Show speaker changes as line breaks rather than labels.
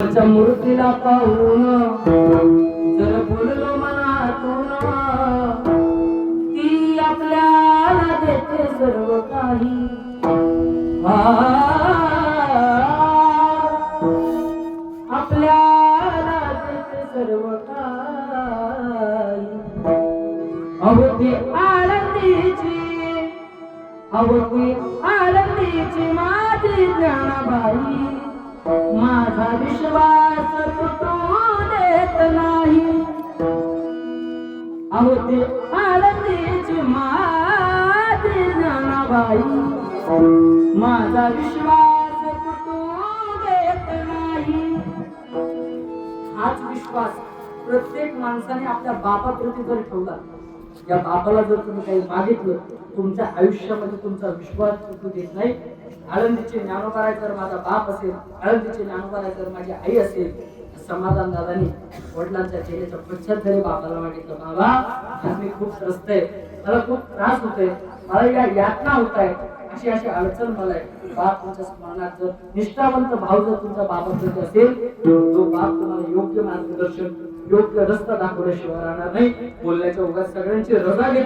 त्याच्या मूर्तीला पाहून जर बोललो मनातून ती आपल्याला देते सर्व काही आपल्याला देते सर्व काही अवती आनंदीची माझी ज्ञानाबाई माझा विश्वास तुटू देत नाही अवती आनंदीची माझी ज्ञानाबाई माझा विश्वास तुटू देत नाही. हाच विश्वास प्रत्येक माणसाने आपल्या बापाप्रती जर ठेवला, या बापाला जर तुम्ही काही मागितलं, तुमच्या आयुष्यामध्ये तुमचा विश्वास तुटू देत नाही. आळंदीचे ज्ञानोबा जर माझा बाप असेल, आळंदीचे ज्ञानोबा जर माझी आई असेल, समाधान दादानी वडिलांच्या चेहऱ्याच्या पश्चात जरी बापाला मागितलं, बाबा आज मी खूप त्रस्त आहे, मला खूप त्रास होतोय, मला या यातना होत आहे, अशी अशी अडचण मला आहे, बाप तुमच्या स्मरणात जर निष्ठावंत भाव जर तुमच्या बापाप्रती असेल, तो बाप तुम्हाला योग्य मार्गदर्शन योग्य रस्ता दाखवल्याशिवाय राहणार नाही. बोलण्याच्या उगाच सगळ्यांची रजा